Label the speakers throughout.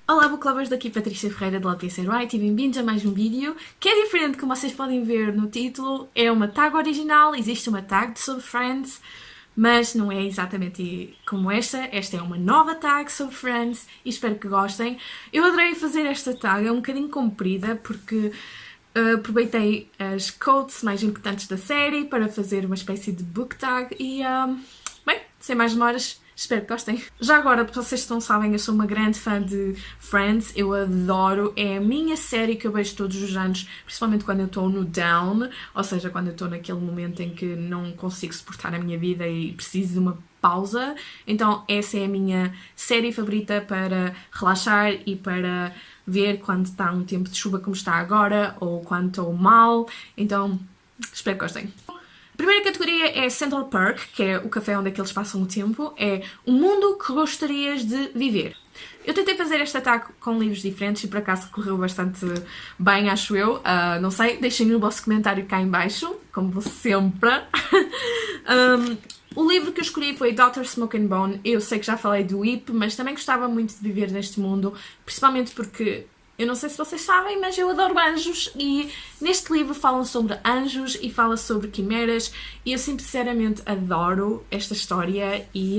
Speaker 1: Olá, book lovers, daqui Patrícia Ferreira de LPC Write e bem-vindos a mais um vídeo que é diferente, como vocês podem ver no título. É uma tag original, existe uma tag sobre Friends, mas não é exatamente como esta. Esta é uma nova tag sobre Friends e espero que gostem. Eu adorei fazer esta tag, é um bocadinho comprida porque aproveitei as quotes mais importantes da série para fazer uma espécie de book tag e, bem, sem mais demoras, espero que gostem. Já agora, para vocês que não sabem, eu sou uma grande fã de Friends, eu adoro, é a minha série que eu vejo todos os anos, principalmente quando eu estou no down, ou seja, quando eu estou naquele momento em que não consigo suportar a minha vida e preciso de uma pausa. Então essa é a minha série favorita para relaxar e para ver quando está um tempo de chuva como está agora, ou quando estou mal, então espero que gostem. A primeira categoria é Central Park, que é o café onde é que eles passam o tempo. É um mundo que gostarias de viver. Eu tentei fazer esta tag com livros diferentes e por acaso correu bastante bem, acho eu. Não sei, deixem o vosso comentário cá em baixo, como sempre. O livro que eu escolhi foi Dr. Smoke and Bone. Eu sei que já falei do IP, mas também gostava muito de viver neste mundo, principalmente porque eu não sei se vocês sabem, mas eu adoro anjos e neste livro falam sobre anjos e fala sobre quimeras e eu sinceramente adoro esta história e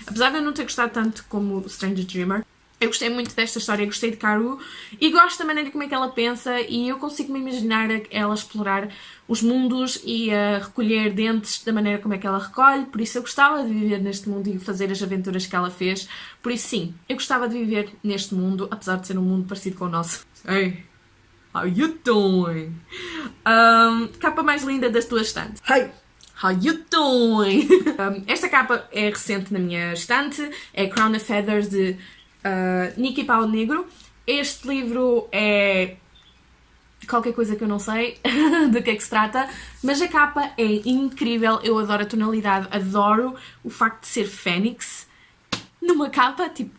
Speaker 1: apesar de eu não ter gostado tanto como Stranger Dreamer, eu gostei muito desta história, gostei de Karu e gosto da maneira como é que ela pensa e eu consigo me imaginar ela explorar os mundos e recolher dentes da maneira como é que ela recolhe, por isso eu gostava de viver neste mundo e fazer as aventuras que ela fez, por isso sim, eu gostava de viver neste mundo, apesar de ser um mundo parecido com o nosso. Hey, how you doing? Capa mais linda das tuas estantes. Hey! How you doing? Esta capa é recente na minha estante, é Crown of Feathers de Nikki Pau Negro. Este livro é qualquer coisa que eu não sei do que é que se trata, mas a capa é incrível, eu adoro a tonalidade, adoro o facto de ser Fênix numa capa, tipo,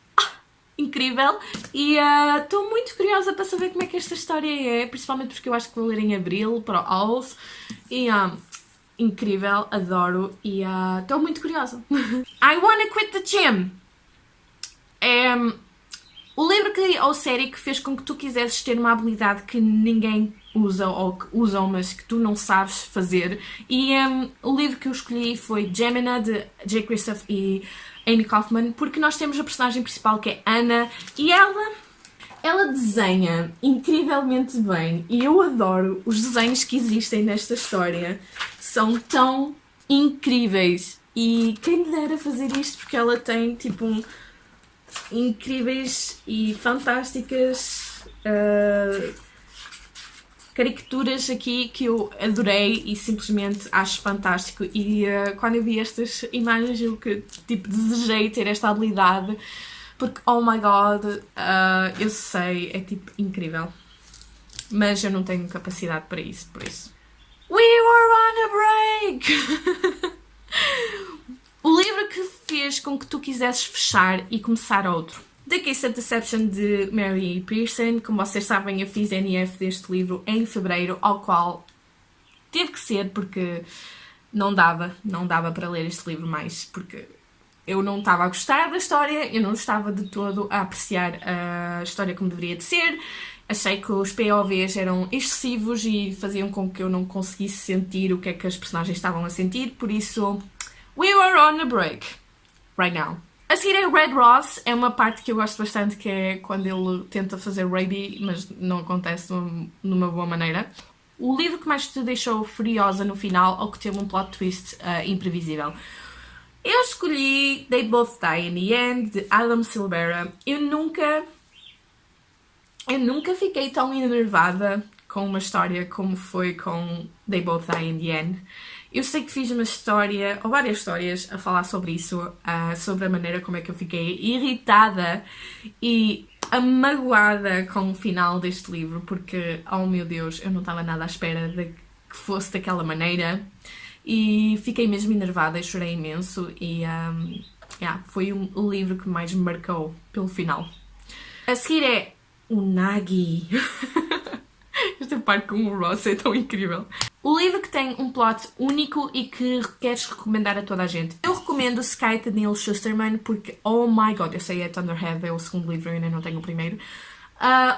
Speaker 1: incrível, e estou muito curiosa para saber como é que esta história é, principalmente porque eu acho que vou ler em abril para o Owls, e incrível, adoro, e estou muito curiosa. I Wanna Quit the Gym! É o livro ou série que fez com que tu quisesses ter uma habilidade que ninguém usa ou que usam, mas que tu não sabes fazer. E o livro que eu escolhi foi Gemina, de Jay Kristoff e Amy Kaufman, porque nós temos a personagem principal que é Anna e ela desenha incrivelmente bem e eu adoro os desenhos que existem nesta história. São tão incríveis e quem me dera fazer isto porque ela tem tipo incríveis e fantásticas caricaturas aqui que eu adorei e simplesmente acho fantástico e quando eu vi estas imagens eu que tipo desejei ter esta habilidade porque oh my god, eu sei, é tipo incrível, mas eu não tenho capacidade para isso, por isso. We were on a break! O livro que fez com que tu quisesses fechar e começar outro. The Kiss of Deception, de Mary Pearson. Como vocês sabem, eu fiz NF deste livro em fevereiro, ao qual teve que ser porque não dava para ler este livro mais, porque eu não estava a gostar da história, eu não estava de todo a apreciar a história como deveria de ser. Achei que os POVs eram excessivos e faziam com que eu não conseguisse sentir o que é que as personagens estavam a sentir, por isso we were on a break, right now. A seguir é Red Ross, é uma parte que eu gosto bastante, que é quando ele tenta fazer Raby, mas não acontece numa boa maneira. O livro que mais te deixou furiosa no final, ou que teve um plot twist imprevisível. Eu escolhi They Both Die in the End, de Adam Silvera. Eu nunca fiquei tão enervada com uma história como foi com They Both Die in the End. Eu sei que fiz uma história, ou várias histórias, a falar sobre isso, sobre a maneira como é que eu fiquei irritada e amagoada com o final deste livro, porque, oh meu Deus, eu não estava nada à espera de que fosse daquela maneira e fiquei mesmo enervada e chorei imenso e foi o livro que mais me marcou pelo final. A seguir é o Nagi. Esta parte com o Ross é tão incrível. O livro que tem um plot único e que queres recomendar a toda a gente. Eu recomendo Sky de Neil Shusterman porque, oh my god, eu sei, é Thunderhead, é o segundo livro, eu ainda não tenho o primeiro.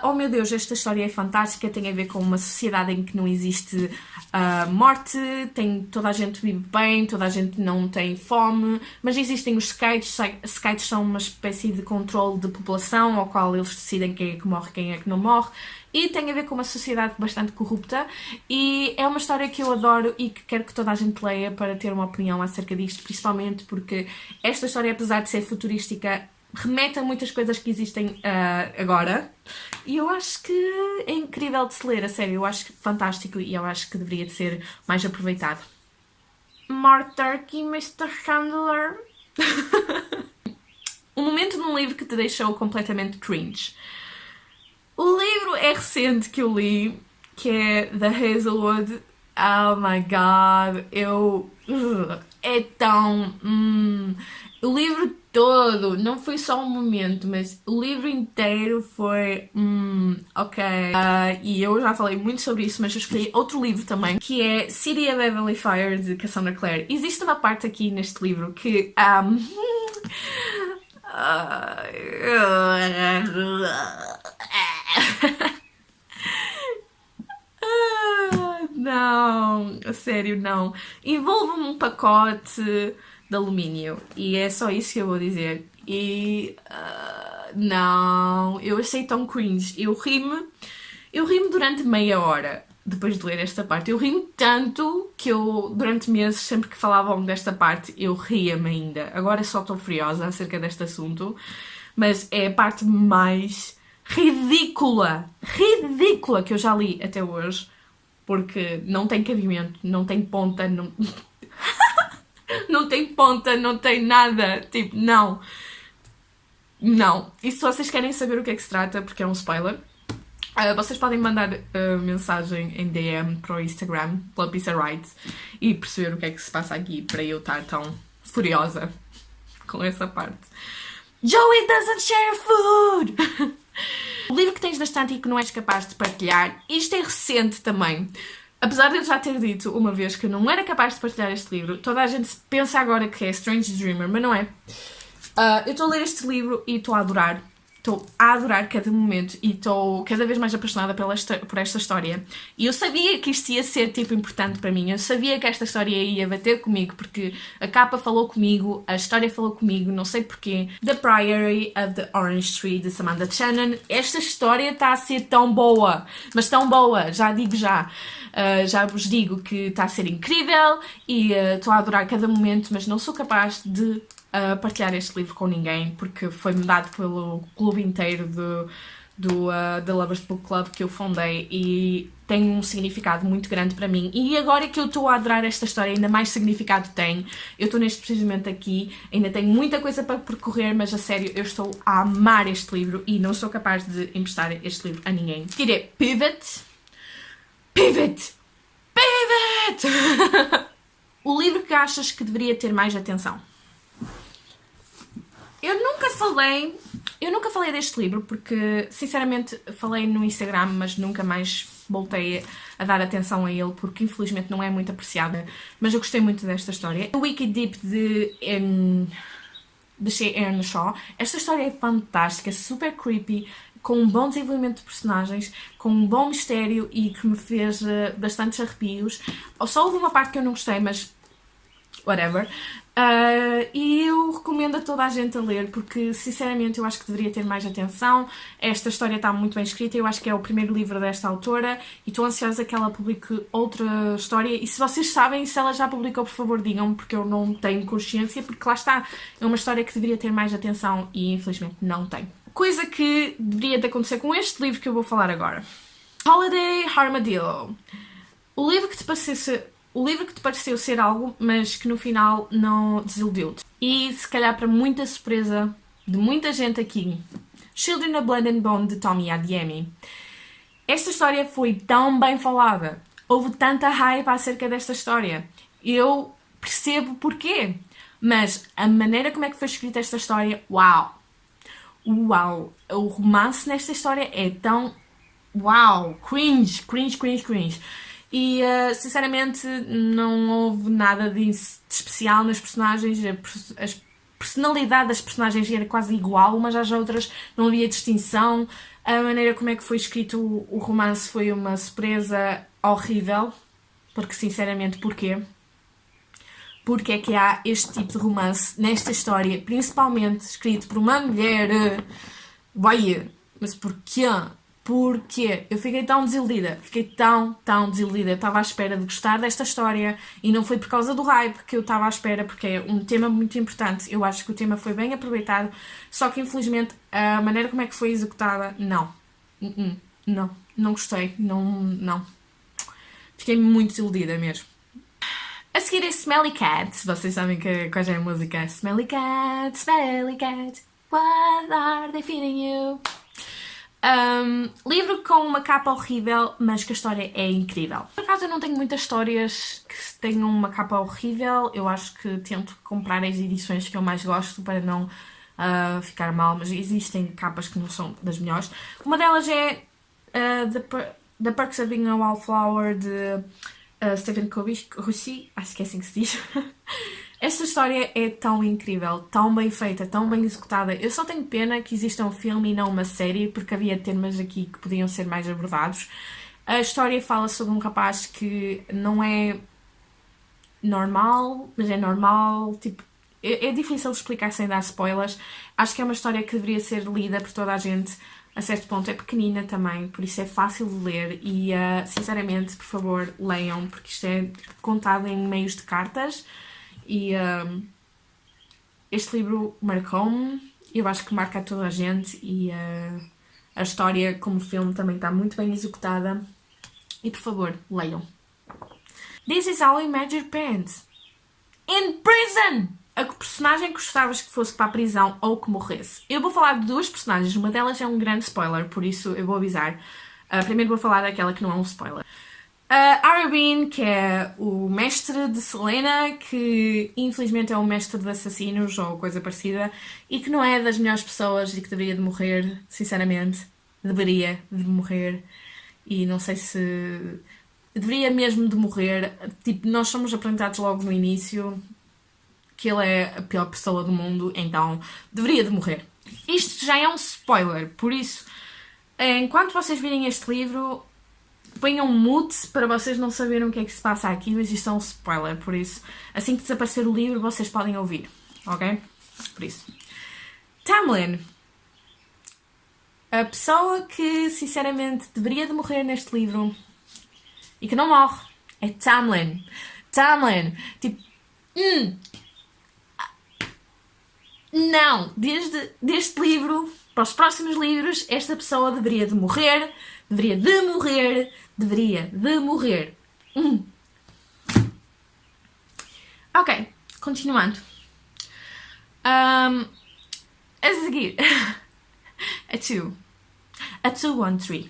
Speaker 1: Oh meu Deus, esta história é fantástica, tem a ver com uma sociedade em que não existe morte, toda a gente vive bem, toda a gente não tem fome, mas existem os Skites. Skites são uma espécie de controle de população ao qual eles decidem quem é que morre, quem é que não morre, e tem a ver com uma sociedade bastante corrupta, e é uma história que eu adoro e que quero que toda a gente leia para ter uma opinião acerca disto, principalmente porque esta história, apesar de ser futurística, remete a muitas coisas que existem agora, e eu acho que é incrível de se ler, a sério, eu acho fantástico e eu acho que deveria de ser mais aproveitado. More turkey, Mr. Handler. Um momento num livro que te deixou completamente cringe. O livro é recente que eu li, que é The Hazelwood. Oh my god, é tão... O livro todo, não foi só um momento, mas o livro inteiro foi... ok. E eu já falei muito sobre isso, mas eu escolhi outro livro também, que é City of Beverly Fire, de Cassandra Clare. Existe uma parte aqui neste livro que... não, a sério, não. Envolve um pacote de alumínio e é só isso que eu vou dizer. E não, eu achei tão cringe. Eu ri-me durante meia hora depois de ler esta parte. Eu ri-me tanto que eu, durante meses, sempre que falavam desta parte, eu ria-me ainda. Agora só estou furiosa acerca deste assunto, mas é a parte mais ridícula que eu já li até hoje, porque não tem cabimento, não tem ponta, não... não tem ponta, não tem nada, tipo, não. Não. E se vocês querem saber o que é que se trata, porque é um spoiler, vocês podem mandar mensagem em DM para o Instagram, pela Pizza Right, e perceber o que é que se passa aqui para eu estar tão furiosa com essa parte. Joey doesn't share food! O livro que tens na estante e que não és capaz de partilhar, isto é recente também. Apesar de eu já ter dito uma vez que eu não era capaz de partilhar este livro, toda a gente pensa agora que é Strange Dreamer, mas não é. Eu estou a ler este livro e estou a adorar. Estou a adorar cada momento e estou cada vez mais apaixonada por esta história. E eu sabia que isto ia ser tipo importante para mim. Eu sabia que esta história ia bater comigo porque a capa falou comigo, a história falou comigo, não sei porquê. The Priory of the Orange Tree, de Samantha Shannon. Esta história está a ser tão boa, mas tão boa, já digo já. Já vos digo que está a ser incrível e estou a adorar cada momento, mas não sou capaz de partilhar este livro com ninguém porque foi-me dado pelo clube inteiro do The Lovers Book Club que eu fundei e tem um significado muito grande para mim. E agora que eu estou a adorar esta história, ainda mais significado tem. Eu estou neste precisamente aqui, ainda tenho muita coisa para percorrer, mas a sério, eu estou a amar este livro e não sou capaz de emprestar este livro a ninguém. Tirei Pivot! O livro que achas que deveria ter mais atenção? Eu nunca falei deste livro porque, sinceramente, falei no Instagram, mas nunca mais voltei a dar atenção a ele porque, infelizmente, não é muito apreciada. Mas eu gostei muito desta história. The Wicked Deep de Erin Shaw. Esta história é fantástica, super creepy, com um bom desenvolvimento de personagens, com um bom mistério e que me fez bastantes arrepios. Só houve uma parte que eu não gostei, mas whatever. E eu recomendo a toda a gente a ler porque, sinceramente, eu acho que deveria ter mais atenção. Esta história está muito bem escrita, eu acho que é o primeiro livro desta autora e estou ansiosa que ela publique outra história. E se vocês sabem, se ela já publicou, por favor digam, porque eu não tenho consciência, porque lá está, é uma história que deveria ter mais atenção e infelizmente não tem. Coisa que deveria de acontecer com este livro que eu vou falar agora. Holiday Armadillo. O livro que te pareceu ser algo, mas que no final não desiludiu-te. E se calhar para muita surpresa de muita gente aqui, Children of Blood and Bone, de Tommy Adeyemi. Esta história foi tão bem falada. Houve tanta hype acerca desta história. Eu percebo porquê. Mas a maneira como é que foi escrita esta história, uau! Uau! O romance nesta história é tão... uau! Cringe. E, sinceramente, não houve nada de especial nas personagens. A personalidade das personagens era quase igual, umas às outras, não havia distinção. A maneira como é que foi escrito o romance foi uma surpresa horrível. Porque, sinceramente, porquê? Porque é que há este tipo de romance nesta história, principalmente escrito por uma mulher? Vai, mas porquê? Porquê? Eu fiquei tão desiludida. Fiquei tão desiludida. Eu estava à espera de gostar desta história e não foi por causa do hype que eu estava à espera, porque é um tema muito importante. Eu acho que o tema foi bem aproveitado, só que infelizmente a maneira como é que foi executada, não. Não gostei. Não. Fiquei muito desiludida mesmo. A seguir é Smelly Cat. Vocês sabem qual é a música? Smelly Cat, what are they feeding you? Livro com uma capa horrível, mas que a história é incrível. Por acaso eu não tenho muitas histórias que tenham uma capa horrível. Eu acho que tento comprar as edições que eu mais gosto para não ficar mal, mas existem capas que não são das melhores. Uma delas é The Perks of Being a Wallflower, de Stephen Covey, acho que é assim que se diz. Esta história é tão incrível, tão bem feita, tão bem executada. Eu só tenho pena que exista um filme e não uma série, porque havia temas aqui que podiam ser mais abordados. A história fala sobre um rapaz que não é normal, mas é normal, tipo, é difícil de explicar sem dar spoilers. Acho que é uma história que deveria ser lida por toda a gente. A certo ponto é pequenina também, por isso é fácil de ler e, sinceramente, por favor, leiam, porque isto é contado em meios de cartas e este livro marcou-me, eu acho que marca a toda a gente e a história como filme também está muito bem executada e, por favor, leiam. This is how I met your parents. In prison! A personagem que gostavas que fosse para a prisão ou que morresse. Eu vou falar de duas personagens, uma delas é um grande spoiler, por isso eu vou avisar. Primeiro vou falar daquela que não é um spoiler. Arabine, que é o mestre de Selena, que infelizmente é um mestre de assassinos ou coisa parecida, e que não é das melhores pessoas e que deveria de morrer, sinceramente. Deveria de morrer. E não sei se... Deveria mesmo de morrer. Tipo, nós somos apresentados logo no início que ele é a pior pessoa do mundo, então deveria de morrer. Isto já é um spoiler, por isso, enquanto vocês virem este livro, ponham mute para vocês não saberem o que é que se passa aqui, mas isto é um spoiler, por isso, assim que desaparecer o livro, vocês podem ouvir, ok? Por isso. Tamlin. A pessoa que, sinceramente, deveria de morrer neste livro e que não morre é Tamlin. Tamlin, tipo... Não, deste livro para os próximos livros, esta pessoa deveria de morrer, deveria de morrer, deveria de morrer. Ok, continuando. A seguir, a 2, a 2-1-3,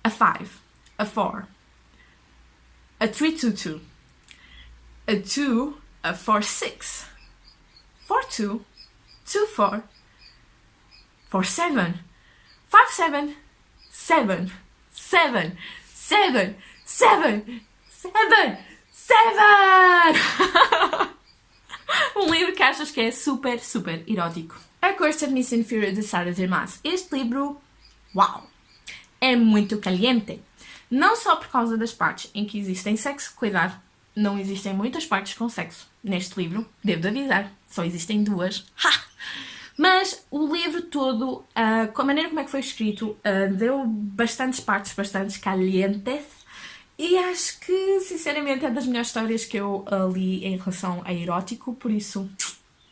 Speaker 1: a 5, a 4, a 3-2-2, a 2, a 4-6, 4-2, 2-4, 4-7, 5-7, 7, 7, 7, 7, 7, 7! Um livro que achas que é super, super erótico. A Curse of Nissen Fury de Sarah J. Maas. Este livro, uau, é muito caliente. Não só por causa das partes em que existem sexo, cuidado, não existem muitas partes com sexo neste livro, devo de avisar, só existem 2. Ha! Mas o livro todo, com a maneira como é que foi escrito, deu bastantes partes, bastantes calientes, e acho que, sinceramente, é das melhores histórias que eu li em relação a erótico, por isso,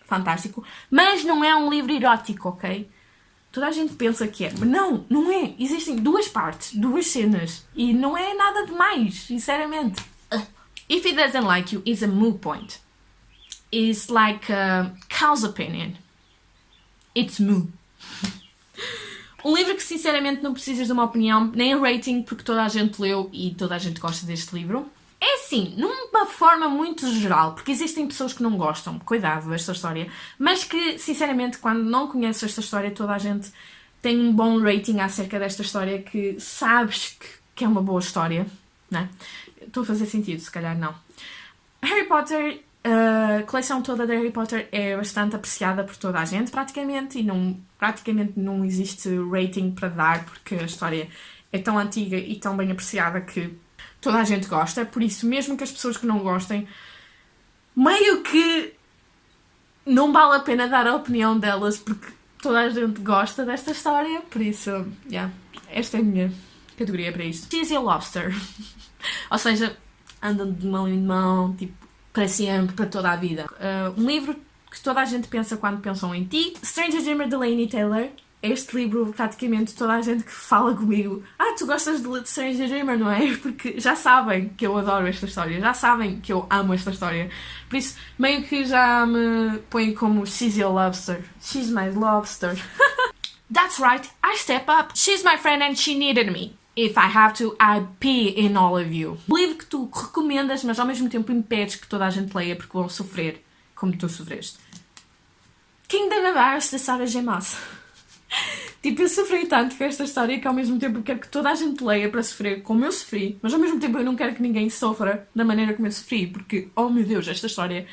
Speaker 1: fantástico. Mas não é um livro erótico, ok? Toda a gente pensa que é, mas não é. Existem 2 partes, 2 cenas, e não é nada demais, sinceramente. If It Doesn't Like You is a moot point. It's like Cal's opinion. It's moo. Um livro que sinceramente não precisas de uma opinião, nem rating, porque toda a gente leu e toda a gente gosta deste livro. É assim, numa forma muito geral, porque existem pessoas que não gostam, cuidado desta história, mas que sinceramente quando não conheces esta história toda a gente tem um bom rating acerca desta história, que sabes que é uma boa história. não é? Estou a fazer sentido, se calhar não. Harry Potter, a coleção toda de Harry Potter é bastante apreciada por toda a gente, praticamente, e praticamente não existe rating para dar, porque a história é tão antiga e tão bem apreciada que toda a gente gosta, por isso, mesmo que as pessoas que não gostem, meio que não vale a pena dar a opinião delas, porque toda a gente gosta desta história, por isso, yeah, esta é a minha categoria para isto. Cheesy Lobster. Ou seja, andam de mão em mão, tipo, para sempre, para toda a vida. Um livro que toda a gente pensa quando pensam em ti. Stranger Dreamer, de Laini Taylor. Este livro, praticamente, toda a gente que fala comigo, tu gostas de Stranger Dreamer, não é? Porque já sabem que eu adoro esta história, já sabem que eu amo esta história. Por isso, meio que já me põem como She's your lobster. She's my lobster. That's right, I step up. She's my friend and she needed me. If I have to, I pee in all of you. Livro que tu recomendas, mas ao mesmo tempo impedes que toda a gente leia porque vão sofrer como tu sofreste. Kingdom of Hearts, de Sarah J. Maas. Tipo, eu sofri tanto com esta história que ao mesmo tempo quero que toda a gente leia para sofrer como eu sofri, mas ao mesmo tempo eu não quero que ninguém sofra da maneira como eu sofri, porque, oh meu Deus, esta história...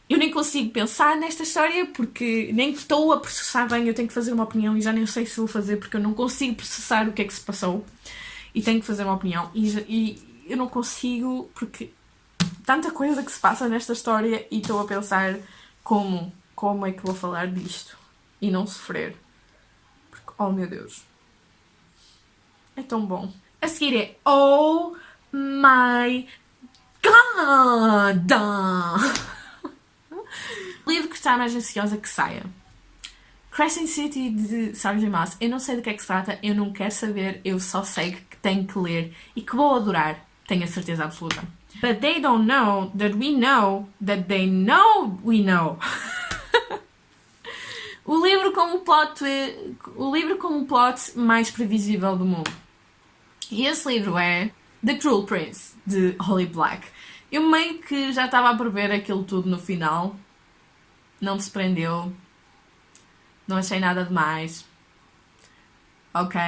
Speaker 1: Eu nem consigo pensar nesta história porque nem estou a processar bem, eu tenho que fazer uma opinião e já nem sei se vou fazer porque eu não consigo processar o que é que se passou e tenho que fazer uma opinião e eu não consigo porque tanta coisa que se passa nesta história e estou a pensar como é que vou falar disto e não sofrer. Porque, oh meu Deus, é tão bom. A seguir é Oh My God! Livro que está mais ansiosa que saia. Crescent City, de Sarah J. Maas. Eu não sei do que é que se trata, eu não quero saber, eu só sei que tenho que ler e que vou adorar, tenho a certeza absoluta. But they don't know that we know that they know we know. O livro com o plot mais previsível do mundo. E esse livro é The Cruel Prince, de Holly Black. Eu meio que já estava a prever aquilo tudo no final. Não me surpreendeu. Não achei nada demais. Ok.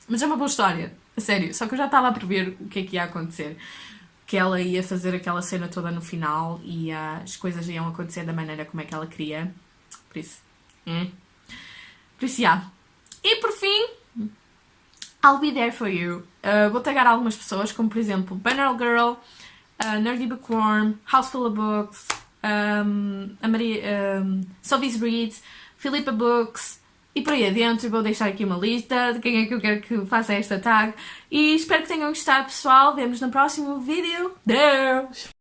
Speaker 1: Mas é uma boa história. A sério. Só que eu já estava a prever o que é que ia acontecer. Que ela ia fazer aquela cena toda no final e as coisas iam acontecer da maneira como é que ela queria. Por isso. Por isso, já. E por fim... I'll be there for you. Vou tagar algumas pessoas, como por exemplo Banner Girl, Nerdy Bookworm, House Full of Books, a Maria, Sophie's Reads, Philippa Books e por aí adentro. Vou deixar aqui uma lista de quem é que eu quero que faça esta tag. E espero que tenham gostado, pessoal. Vemo-nos no próximo vídeo. Deus!